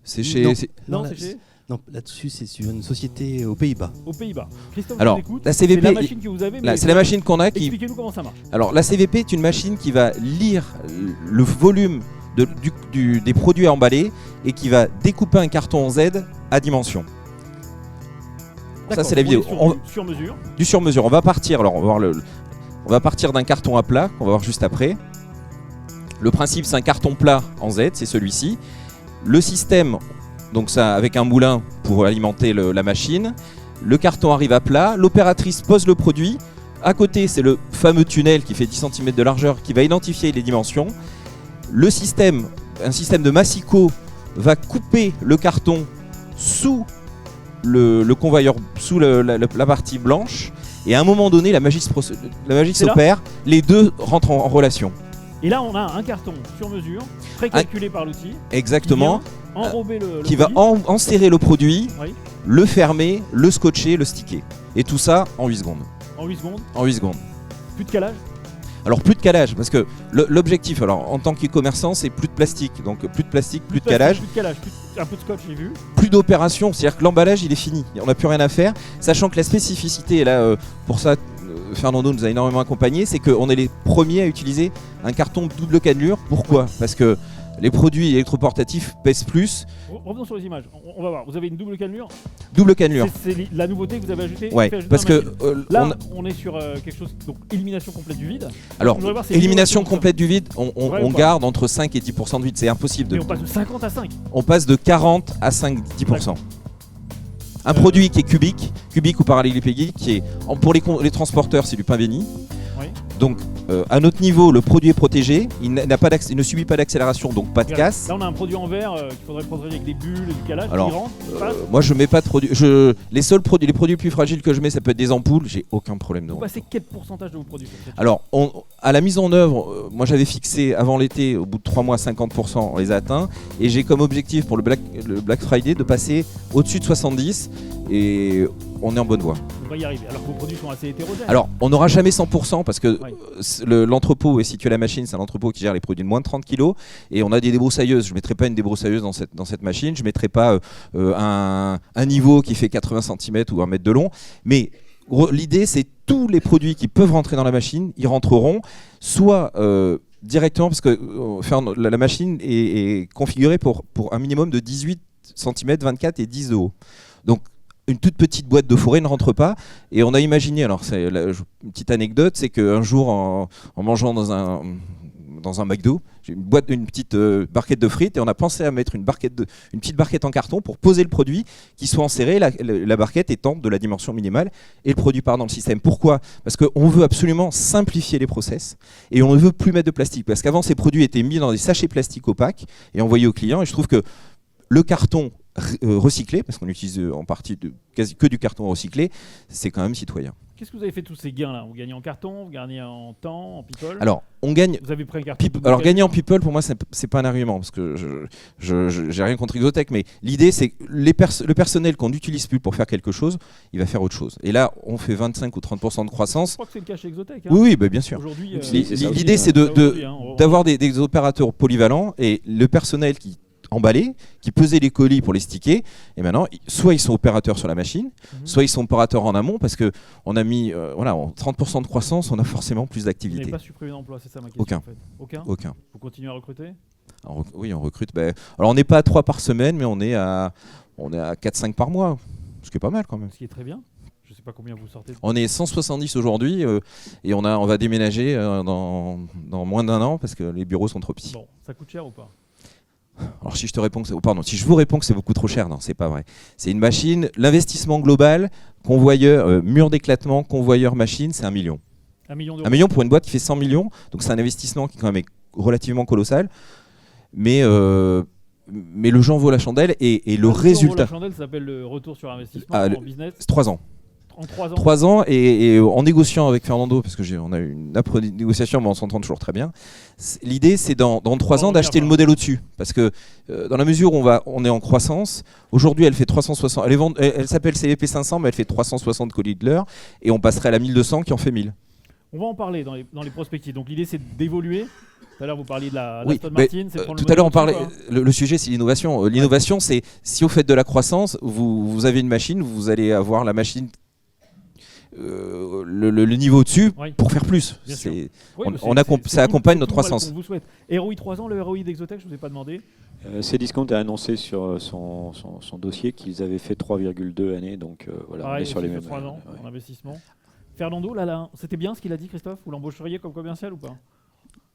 Speaker 3: C'est chez...
Speaker 4: Non.
Speaker 1: Non,
Speaker 4: là-
Speaker 1: c'est chez
Speaker 4: Non, là-dessus, c'est sur une société aux Pays-Bas.
Speaker 1: aux Pays-Bas. Christophe,
Speaker 3: Alors,
Speaker 1: je vous écoute.
Speaker 3: la CVP,
Speaker 1: c'est la machine que vous avez. mais
Speaker 3: c'est la machine qu'on a qui...
Speaker 1: Expliquez-nous comment ça marche.
Speaker 3: Alors la CVP est une machine qui va lire le volume des produits à emballer et qui va découper un carton en Z à dimension. Ça
Speaker 1: D'accord,
Speaker 3: c'est la
Speaker 1: on
Speaker 3: vidéo.
Speaker 1: est sur mesure.
Speaker 3: Du sur-mesure. On va partir. Alors on va partir d'un carton à plat qu'on va voir juste après. Le principe c'est un carton plat en Z, c'est celui-ci. Le système, donc ça avec un moulin pour alimenter la machine. Le carton arrive à plat, l'opératrice pose le produit. À côté, c'est le fameux tunnel qui fait 10 cm de largeur qui va identifier les dimensions. Le système, un système de massicot, va couper le carton sous le convoyeur, sous la partie blanche. Et à un moment donné, la magie s'opère, les deux rentrent en relation.
Speaker 1: Et là, on a un carton sur mesure, précalculé par l'outil.
Speaker 3: Exactement.
Speaker 1: Qui vient enrober le
Speaker 3: qui
Speaker 1: produit.
Speaker 3: va enserrer le produit,
Speaker 1: Oui.
Speaker 3: le fermer, le scotcher, le sticker. Et tout ça en 8 secondes.
Speaker 1: En 8 secondes.
Speaker 3: En 8 secondes.
Speaker 1: Plus de calage.
Speaker 3: Alors plus de calage, parce que l'objectif, alors en tant qu'e-commerçant, c'est plus de plastique. Donc plus de plastique, plus de calage.
Speaker 1: Plus de calage, un peu de scotch, j'ai vu.
Speaker 3: Plus d'opération, c'est-à-dire que l'emballage il est fini, on n'a plus rien à faire, sachant que la spécificité, et là pour ça Fernando nous a énormément accompagnés, c'est qu'on est les premiers à utiliser un carton double cannelure. Pourquoi ? Parce que les produits électroportatifs pèsent plus.
Speaker 1: Revenons sur les images, on va voir, vous avez une double cannelure.
Speaker 3: Double cannelure.
Speaker 1: C'est la nouveauté que vous avez ajoutée.
Speaker 3: Ouais, parce que
Speaker 1: là on est sur quelque chose, donc élimination complète du vide.
Speaker 3: Alors, élimination complète du vide, on garde entre 5 et 10% de vide, c'est impossible.
Speaker 1: Mais on passe de 50 à 5.
Speaker 3: On passe de 40 à 5-10%. Un produit qui est cubique ou parallélépédique, qui est pour les transporteurs, c'est du pain béni.
Speaker 1: Oui.
Speaker 3: Donc à notre niveau, le produit est protégé, il ne subit pas d'accélération, donc pas de casse.
Speaker 1: Là on a un produit en verre qu'il faudrait protéger avec des bulles et du calage.
Speaker 3: Alors, moi je mets pas de produits. Les produits les plus fragiles que je mets, ça peut être des ampoules, j'ai aucun problème de.
Speaker 1: Vous passez quel pourcentage de vos produits ?
Speaker 3: Alors, à la mise en œuvre, moi j'avais fixé avant l'été, au bout de 3 mois, 50%, on les a atteints. Et j'ai comme objectif pour le Black Friday de passer au-dessus de 70%. Et on est en bonne voie.
Speaker 1: On va y arriver, alors que vos produits sont assez hétérogènes.
Speaker 3: Alors, on n'aura jamais 100% parce que l'entrepôt est situé à la machine, c'est un entrepôt qui gère les produits de moins de 30 kg. Et on a des débroussailleuses. Je ne mettrai pas une débroussailleuse dans cette machine. Je ne mettrai pas un niveau qui fait 80 cm ou 1 mètre de long. Mais l'idée, c'est tous les produits qui peuvent rentrer dans la machine, ils rentreront soit directement, parce que la machine est configurée pour un minimum de 18 cm, 24 et 10 de haut. Donc, une toute petite boîte de forêt ne rentre pas. Et on a imaginé, alors c'est une petite anecdote, c'est qu'un jour en mangeant dans un McDo, j'ai une petite barquette de frites et on a pensé à mettre une petite barquette en carton pour poser le produit qui soit enserré, la barquette étant de la dimension minimale et le produit part dans le système. Pourquoi ? Parce qu'on veut absolument simplifier les process et on ne veut plus mettre de plastique. Parce qu'avant, ces produits étaient mis dans des sachets plastiques opaques et envoyés aux clients. Et je trouve que le carton recyclé, parce qu'on utilise en partie quasi que du carton recyclé, c'est quand même citoyen.
Speaker 1: Qu'est-ce que vous avez fait tous ces gains-là ? Vous gagnez en carton, vous gagnez en temps, en people ?
Speaker 3: Alors, on gagne.
Speaker 1: Vous avez pris un carton.
Speaker 3: Alors, gagner en people, pour moi, c'est pas un argument, parce que j'ai rien contre Exotech, mais l'idée, c'est que le personnel qu'on n'utilise plus pour faire quelque chose, il va faire autre chose. Et là, on fait 25 ou 30% de croissance.
Speaker 1: Je crois que c'est le cas chez Exotech. Hein.
Speaker 3: Oui, bah, bien sûr.
Speaker 1: Aujourd'hui,
Speaker 3: l'idée, c'est d'avoir des opérateurs polyvalents et le personnel qui emballés, qui pesaient les colis pour les sticker, et maintenant soit ils sont opérateurs sur la machine, soit ils sont opérateurs en amont, parce que on a mis 30% de croissance, on a forcément plus d'activité.
Speaker 1: Vous n'avez pas supprimé d'emploi, c'est ça ma question.
Speaker 3: Aucun.
Speaker 1: En fait.
Speaker 3: Aucun.
Speaker 1: Vous continuez à recruter ?
Speaker 3: Oui, on recrute. Alors on n'est pas à 3 par semaine, mais on est à 4-5 par mois, ce qui est pas mal quand même.
Speaker 1: Ce qui est très bien. Je ne sais pas combien vous sortez.
Speaker 3: On est 170 aujourd'hui et on va déménager dans moins d'1 an parce que les bureaux sont trop petits.
Speaker 1: Bon, ça coûte cher ou pas ?
Speaker 3: Alors si je vous réponds que c'est beaucoup trop cher, non, c'est pas vrai. C'est une machine, l'investissement global, convoyeur, mur d'éclatement, convoyeur machine, c'est 1 million.
Speaker 1: 1 million d'euros.
Speaker 3: 1 million pour une boîte qui fait 100 millions, donc c'est un investissement qui quand même est relativement colossal. Mais le gens vaut la chandelle et le résultat.
Speaker 1: La chandelle s'appelle le retour sur investissement en business.
Speaker 3: C'est 3 ans.
Speaker 1: En 3 ans.
Speaker 3: 3 ans et en négociant avec Fernando, parce que on a eu une âpre négociation, mais on s'entend toujours très bien. L'idée, c'est dans 3 ans d'acheter le modèle au-dessus, parce que dans la mesure où on est en croissance, aujourd'hui elle fait 360, elle s'appelle CVP 500, mais elle fait 360 colis de l'heure, et on passerait à la 1200 qui en fait 1000.
Speaker 1: On va en parler dans les prospectives. Donc l'idée, c'est d'évoluer. Tout à l'heure, vous parliez de la Aston
Speaker 3: Martin. Tout à l'heure, on parlait. Le sujet, c'est l'innovation. L'innovation, c'est si vous faites de la croissance, vous avez une machine, vous allez avoir la machine. Le niveau au-dessus pour faire plus. Ça accompagne notre croissance.
Speaker 1: ROI 3 ans, le ROI d'Exotech, je ne vous ai pas demandé.
Speaker 2: Cdiscount a annoncé sur son dossier qu'ils avaient fait 3,2 années, donc voilà, on est sur les mêmes
Speaker 1: 3 ans en investissement. Fernando, là, c'était bien ce qu'il a dit, Christophe ? Vous l'embaucheriez comme commercial ou pas ?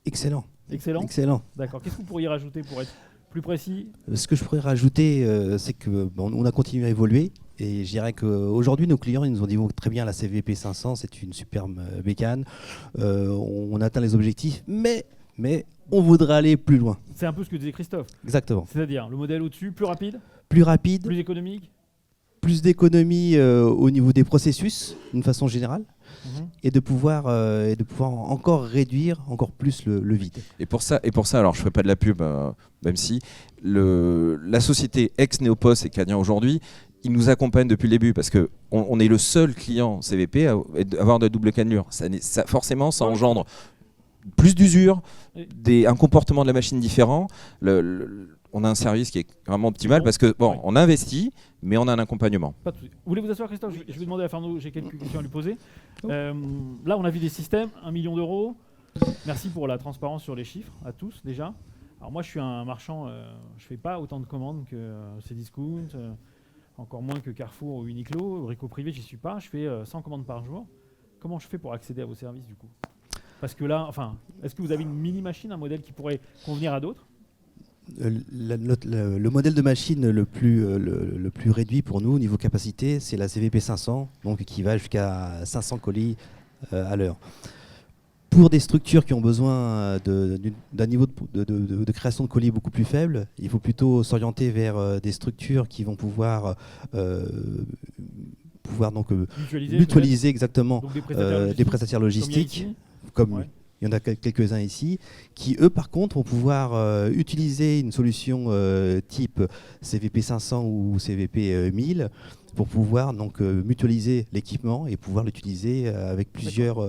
Speaker 4: Excellent.
Speaker 1: Excellent.
Speaker 4: Excellent.
Speaker 1: D'accord. Qu'est-ce que vous pourriez rajouter pour être plus précis.
Speaker 4: Ce que je pourrais rajouter, c'est que on a continué à évoluer. Et je dirais qu'aujourd'hui, nos clients, ils nous ont dit très bien, la CVP 500, c'est une superbe bécane. On atteint les objectifs, mais on voudrait aller plus loin.
Speaker 1: C'est un peu ce que disait Christophe.
Speaker 4: Exactement.
Speaker 1: C'est-à-dire le modèle au-dessus, plus rapide,
Speaker 4: Plus rapide,
Speaker 1: plus économique.
Speaker 4: plus d'économie au niveau des processus, d'une façon générale, et de pouvoir encore réduire encore plus le vide.
Speaker 3: Et pour ça, alors je ne ferai pas de la pub, même si la société ex-Neopost et Candian aujourd'hui, ils nous accompagnent depuis le début parce qu'on est le seul client CVP à avoir de la double cannelure. Forcément, ça engendre plus d'usure, un comportement de la machine différent. On a un service qui est vraiment optimal parce que on investit, mais on a un accompagnement.
Speaker 1: Pas de souci. Vous voulez vous asseoir, Christophe? Je vais demander à Fernando, j'ai quelques questions à lui poser. Là, on a vu des systèmes, 1 million d'euros. Merci pour la transparence sur les chiffres, à tous déjà. Alors moi, je suis un marchand, je ne fais pas autant de commandes que Cdiscount, encore moins que Carrefour ou Uniqlo. Brico Privé, j'y suis pas. Je fais 100 commandes par jour. Comment je fais pour accéder à vos services du coup? Parce que là, est-ce que vous avez une mini-machine, un modèle qui pourrait convenir à d'autres?
Speaker 4: Le modèle de machine le plus réduit pour nous au niveau capacité, c'est la CVP 500, donc qui va jusqu'à 500 colis à l'heure. Pour des structures qui ont besoin d'un niveau de création de colis beaucoup plus faible, il faut plutôt s'orienter vers des structures qui vont pouvoir donc mutualiser exactement des prestataires logistiques, comme il y en a quelques-uns ici, qui eux par contre vont pouvoir utiliser une solution type CVP 500 ou CVP 1000 pour pouvoir donc mutualiser l'équipement et pouvoir l'utiliser avec plusieurs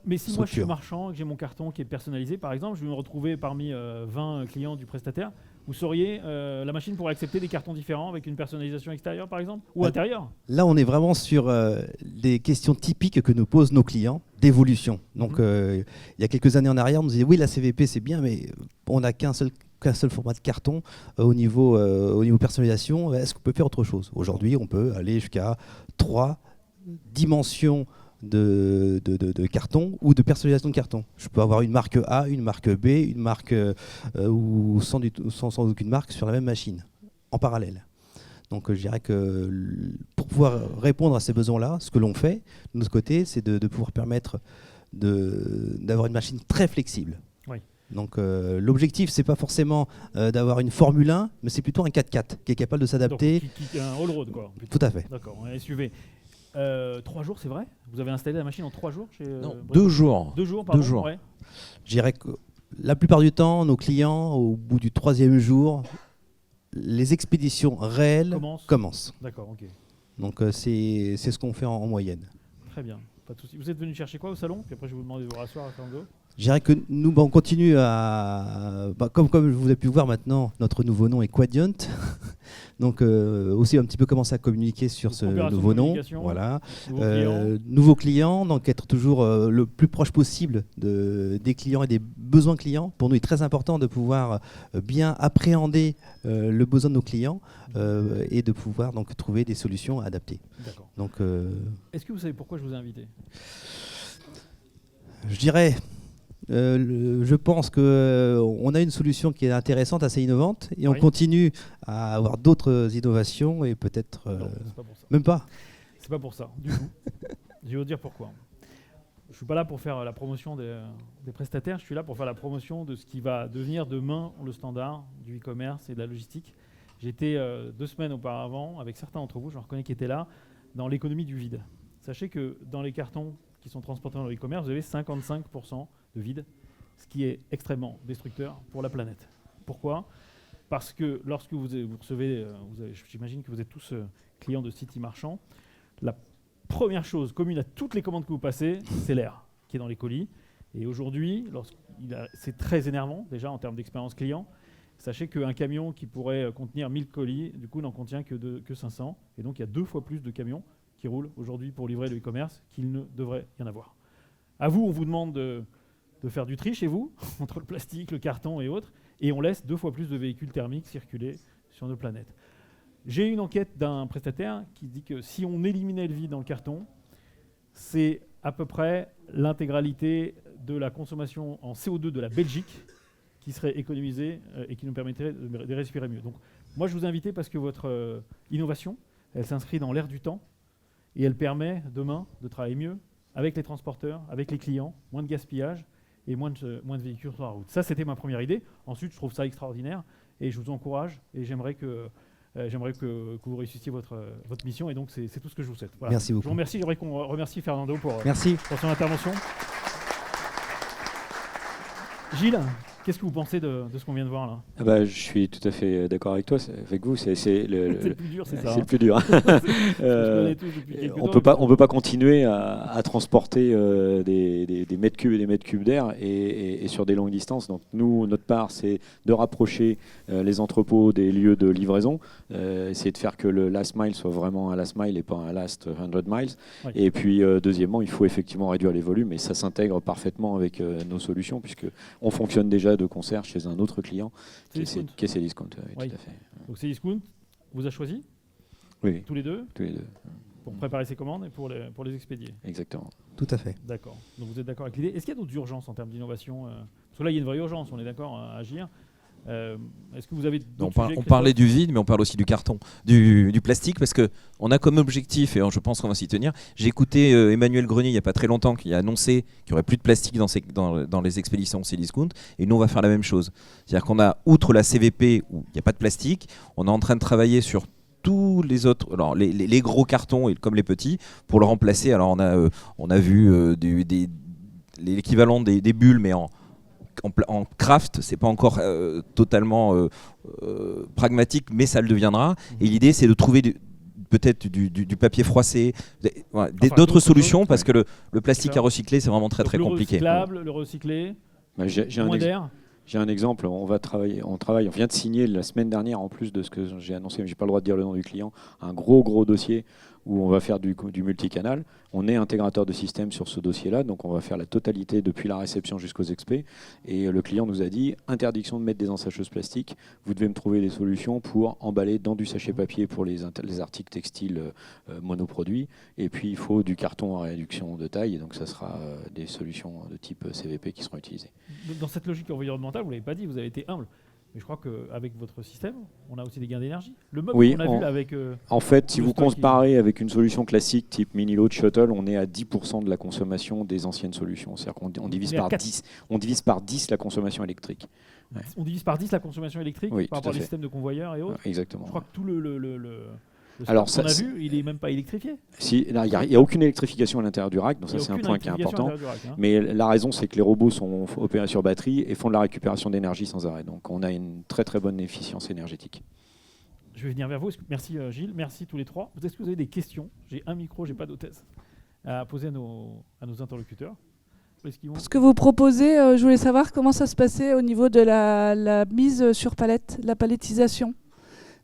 Speaker 1: mais si
Speaker 4: structures.
Speaker 1: Moi je suis marchand, que j'ai mon carton qui est personnalisé par exemple, je vais me retrouver parmi 20 clients du prestataire, vous sauriez, la machine pourrait accepter des cartons différents avec une personnalisation extérieure par exemple ou intérieure?
Speaker 4: Là on est vraiment sur des questions typiques que nous posent nos clients d'évolution. Donc il y a quelques années en arrière on nous disait oui la CVP c'est bien mais on n'a qu'un seul format de carton au niveau personnalisation. Est-ce qu'on peut faire autre chose? Aujourd'hui, on peut aller jusqu'à 3 dimensions de carton ou de personnalisation de carton. Je peux avoir une marque A, une marque B, une marque ou sans aucune marque sur la même machine, en parallèle. Donc je dirais que pour pouvoir répondre à ces besoins-là, ce que l'on fait de notre côté, c'est de pouvoir permettre d'avoir une machine très flexible.
Speaker 1: Oui.
Speaker 4: Donc l'objectif, c'est pas forcément d'avoir une Formule 1, mais c'est plutôt un 4x4 qui est capable de s'adapter.
Speaker 1: Donc, un all-road, quoi.
Speaker 4: Tout à fait.
Speaker 1: D'accord, un SUV. 3 jours, c'est vrai? Vous avez installé la machine en 3 jours chez,
Speaker 3: Non, 2 jours.
Speaker 1: 2 jours, pardon.
Speaker 3: 2 jours.
Speaker 1: Ouais.
Speaker 4: Je dirais que la plupart du temps, nos clients, au bout du 3e jour, les expéditions réelles commencent.
Speaker 1: D'accord, ok.
Speaker 4: Donc c'est ce qu'on fait en moyenne.
Speaker 1: Très bien, pas de souci. Vous êtes venu chercher quoi au salon? Puis après, je vais vous demander de vous rasseoir à Fernando.
Speaker 4: Je dirais que nous, on continue à... comme vous avez pu voir maintenant, notre nouveau nom est Quadient. Donc aussi un petit peu commencer à communiquer sur ce nouveau nom. Voilà. Nouveaux clients, donc être toujours le plus proche possible des clients et des besoins clients. Pour nous, il est très important de pouvoir bien appréhender le besoin de nos clients et de pouvoir donc trouver des solutions adaptées.
Speaker 1: D'accord.
Speaker 4: Donc,
Speaker 1: est-ce que vous savez pourquoi je vous ai invité?
Speaker 4: Je dirais... je pense qu'on a une solution qui est intéressante, assez innovante, et on continue à avoir d'autres innovations et peut-être même pas.
Speaker 1: C'est pas pour ça, du tout. Je vais vous dire pourquoi. Je suis pas là pour faire la promotion des prestataires, je suis là pour faire la promotion de ce qui va devenir demain le standard du e-commerce et de la logistique. J'étais 2 semaines auparavant, avec certains d'entre vous, je reconnais qui étaient là, dans l'économie du vide. Sachez que dans les cartons qui sont transportés dans le e-commerce, vous avez 55% de vide, ce qui est extrêmement destructeur pour la planète. Pourquoi? Parce que lorsque vous recevez, j'imagine que vous êtes tous clients de sites e-marchands, la première chose commune à toutes les commandes que vous passez, c'est l'air qui est dans les colis. Et aujourd'hui, c'est très énervant déjà en termes d'expérience client. Sachez qu'un camion qui pourrait contenir 1000 colis, du coup, n'en contient que 500. Et donc, il y a 2 fois plus de camions qui roulent aujourd'hui pour livrer le e-commerce qu'il ne devrait y en avoir. À vous, on vous demande de faire du tri chez vous, entre le plastique, le carton et autres, et on laisse 2 fois plus de véhicules thermiques circuler sur notre planète. J'ai une enquête d'un prestataire qui dit que si on éliminait le vide dans le carton, c'est à peu près l'intégralité de la consommation en CO2 de la Belgique qui serait économisé et qui nous permettrait de respirer mieux. Donc, moi, je vous ai invité parce que votre innovation, elle s'inscrit dans l'air du temps et elle permet demain de travailler mieux avec les transporteurs, avec les clients, moins de gaspillage et moins de véhicules sur la route. Ça, c'était ma première idée. Ensuite, je trouve ça extraordinaire et je vous encourage et j'aimerais que vous réussissiez votre mission et donc c'est tout ce que je vous souhaite. Voilà.
Speaker 4: Merci beaucoup.
Speaker 1: Je vous remercie. J'aimerais qu'on remercie Fernando pour son intervention. Gilles, qu'est-ce que vous pensez de ce qu'on vient de voir là?
Speaker 2: Je suis tout à fait d'accord avec toi, avec vous. C'est le
Speaker 1: plus dur, c'est ça.
Speaker 2: C'est le plus dur. On peut pas continuer à transporter des mètres cubes et des mètres cubes d'air et sur des longues distances. Donc nous, notre part, c'est de rapprocher les entrepôts des lieux de livraison, essayer de faire que le last mile soit vraiment un last mile et pas un last 100 miles. Oui. Et puis deuxièmement, il faut effectivement réduire les volumes et ça s'intègre parfaitement avec nos solutions puisque on fonctionne déjà de concert chez un autre client qui est Cdiscount. Oui, tout à fait.
Speaker 1: Donc Cdiscount vous a choisi?
Speaker 2: Oui.
Speaker 1: Tous les deux?
Speaker 2: Tous les deux.
Speaker 1: Pour préparer ses commandes et pour les expédier?
Speaker 2: Exactement.
Speaker 4: Tout à fait.
Speaker 1: D'accord. Donc vous êtes d'accord avec l'idée. Est-ce qu'il y a d'autres urgences en termes d'innovation? Parce que là, il y a une vraie urgence, on est d'accord à agir. Est-ce que vous avez
Speaker 3: on parlait du vide, mais on parle aussi du carton, du plastique, parce qu'on a comme objectif, et je pense qu'on va s'y tenir. J'ai écouté Emmanuel Grenier il n'y a pas très longtemps qui a annoncé qu'il n'y aurait plus de plastique dans les expéditions Cdiscount, et nous on va faire la même chose. C'est-à-dire qu'on a, outre la CVP où il n'y a pas de plastique, on est en train de travailler sur tous les autres, alors les gros cartons comme les petits, pour le remplacer. Alors on a vu l'équivalent des bulles, mais en craft, c'est pas encore totalement pragmatique, mais ça le deviendra. Et l'idée, c'est de trouver peut-être du papier froissé, d'autres solutions, parce que le plastique à recycler, c'est vraiment très compliqué.
Speaker 1: Le recyclé, moins d'air.
Speaker 2: J'ai un exemple, on vient de signer la semaine dernière, en plus de ce que j'ai annoncé, mais je n'ai pas le droit de dire le nom du client, un gros dossier où on va faire du multicanal. On est intégrateur de système sur ce dossier-là, donc on va faire la totalité depuis la réception jusqu'aux expés. Et le client nous a dit, interdiction de mettre des ensacheuses plastiques, vous devez me trouver des solutions pour emballer dans du sachet papier pour les articles textiles monoproduits. Et puis il faut du carton à réduction de taille, et donc ça sera des solutions de type CVP qui seront utilisées.
Speaker 1: Dans cette logique environnementale, vous ne l'avez pas dit, vous avez été humble. Mais je crois qu'avec votre système, on a aussi des gains d'énergie. Le meuble qu'on a vu là avec...
Speaker 2: en fait, si vous comparez avec une solution classique type mini-load shuttle, on est à 10% de la consommation des anciennes solutions. C'est-à-dire qu'on divise par 10 la consommation électrique.
Speaker 1: Ouais. On divise par 10 la consommation électrique par rapport aux systèmes de convoyeurs et autres.
Speaker 2: Exactement.
Speaker 1: Je crois que tout
Speaker 2: Alors,
Speaker 1: qu'on a vu, il n'est même pas électrifié.
Speaker 2: Il n'y a aucune électrification à l'intérieur du rack, donc ça c'est un point qui est important. Mais la raison, c'est que les robots sont opérés sur batterie et font de la récupération d'énergie sans arrêt. Donc on a une très bonne efficience énergétique.
Speaker 1: Je vais venir vers vous. Merci Gilles, merci tous les trois. Est-ce que vous avez des questions? J'ai un micro, j'ai pas d'hôtesse à poser à nos interlocuteurs.
Speaker 5: Ce que vous proposez, je voulais savoir comment ça se passait au niveau de la mise sur palette, la palettisation.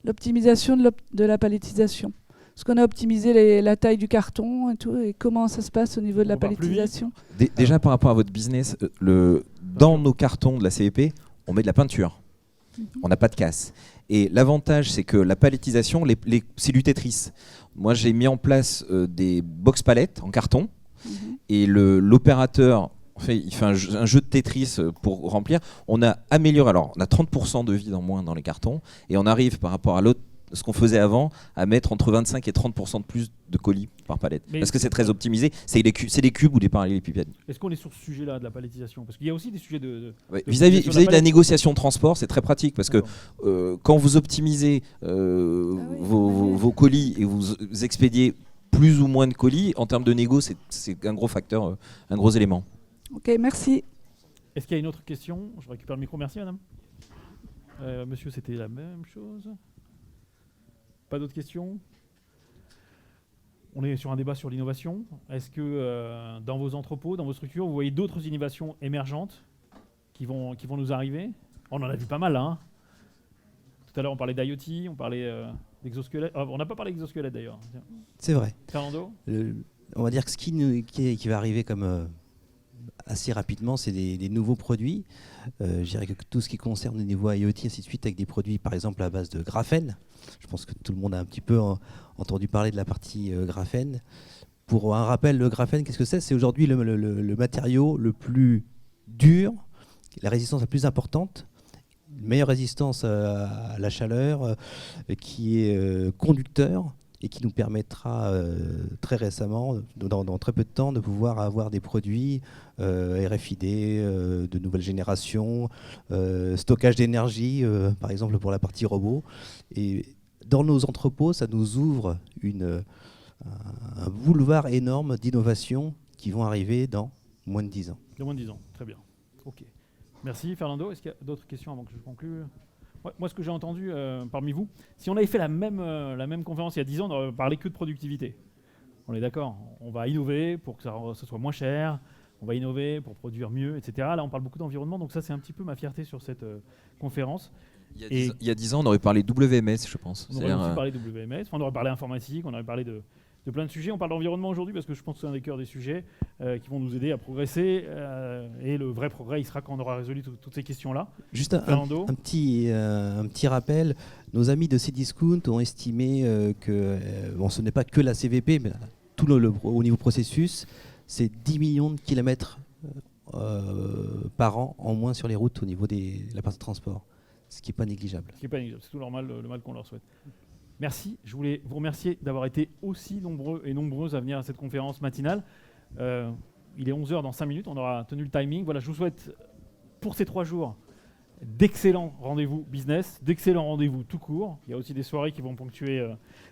Speaker 5: L'optimisation de la palettisation. Est-ce qu'on a optimisé la taille du carton et tout, et comment ça se passe au niveau de la palettisation?
Speaker 3: Déjà par rapport à votre business, dans nos cartons de la CVP, on met de la peinture. On n'a pas de casse. Et l'avantage, c'est que la palettisation, c'est du Tetris. Moi, j'ai mis en place des box palettes en carton, et l'opérateur... il fait un jeu de Tetris pour remplir. On a amélioré, alors on a 30% de vide en moins dans les cartons, et on arrive par rapport à ce qu'on faisait avant à mettre entre 25 et 30% de plus de colis par palette. Parce que c'est très optimisé, c'est des cubes ou des parallélépipèdes.
Speaker 1: Est-ce qu'on est sur ce sujet-là de la palettisation? Parce qu'il y a aussi des sujets
Speaker 3: vis-à-vis de la négociation de transport, c'est très pratique parce que quand vous optimisez vos colis et vous expédiez plus ou moins de colis, en termes de négo, c'est un gros facteur, un gros élément.
Speaker 5: Ok, merci.
Speaker 1: Est-ce qu'il y a une autre question? Je récupère le micro. Merci, madame. Monsieur, c'était la même chose. Pas d'autres questions? On est sur un débat sur l'innovation. Est-ce que dans vos entrepôts, dans vos structures, vous voyez d'autres innovations émergentes qui vont nous arriver? On en a vu pas mal, hein. Tout à l'heure, on parlait d'IoT, on parlait d'exosquelette. On n'a pas parlé d'exosquelette, d'ailleurs.
Speaker 4: C'est vrai.
Speaker 1: Fernando?
Speaker 4: On va dire que ce qui va arriver comme... assez rapidement, c'est des nouveaux produits. Je dirais que tout ce qui concerne le niveau IoT, ainsi de suite, avec des produits par exemple à base de graphène. Je pense que tout le monde a un petit peu entendu parler de la partie graphène. Pour un rappel, le graphène, qu'est-ce que c'est? C'est aujourd'hui le matériau le plus dur, la résistance la plus importante une meilleure résistance à la chaleur, qui est conducteur et qui nous permettra très récemment, dans très peu de temps, de pouvoir avoir des produits RFID de nouvelle génération, stockage d'énergie, par exemple pour la partie robot. Et dans nos entrepôts, ça nous ouvre un boulevard énorme d'innovations qui vont arriver dans moins de 10 ans.
Speaker 1: Dans moins de 10 ans, très bien. Ok. Merci Fernando. Est-ce qu'il y a d'autres questions avant que je conclue ? Ouais, moi, ce que j'ai entendu parmi vous, si on avait fait la même conférence il y a 10 ans, on n'aurait parlé que de productivité. On est d'accord ? On va innover pour que ça soit moins cher, on va innover pour produire mieux, etc. Là, on parle beaucoup d'environnement, donc ça, c'est un petit peu ma fierté sur cette conférence.
Speaker 3: Il y a 10 ans, on aurait parlé WMS, je pense.
Speaker 1: On aurait aussi parlé de WMS, on aurait parlé informatique, on aurait parlé de plein de sujets. On parle d'environnement aujourd'hui parce que je pense que c'est un des cœurs des sujets qui vont nous aider à progresser. Et le vrai progrès, il sera quand on aura résolu toutes ces questions-là.
Speaker 4: Juste un petit rappel. Nos amis de Cdiscount ont estimé que ce n'est pas que la CVP, mais tout au niveau processus, c'est 10 millions de kilomètres par an en moins sur les routes au niveau de la partie transport. Ce qui n'est pas négligeable.
Speaker 1: Ce qui n'est pas négligeable, c'est tout normal, le mal qu'on leur souhaite. Merci, je voulais vous remercier d'avoir été aussi nombreux et nombreuses à venir à cette conférence matinale. Il est 11h dans 5 minutes, on aura tenu le timing. Voilà, je vous souhaite pour ces 3 jours d'excellents rendez-vous business, d'excellents rendez-vous tout court. Il y a aussi des soirées qui vont ponctuer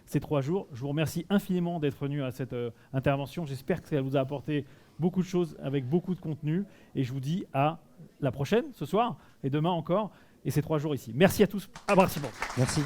Speaker 1: ces 3 jours. Je vous remercie infiniment d'être venu à cette intervention. J'espère que ça vous a apporté beaucoup de choses avec beaucoup de contenu. Et je vous dis à la prochaine, ce soir, et demain encore, et ces 3 jours ici. Merci à tous. À Brasiliens.
Speaker 4: Merci.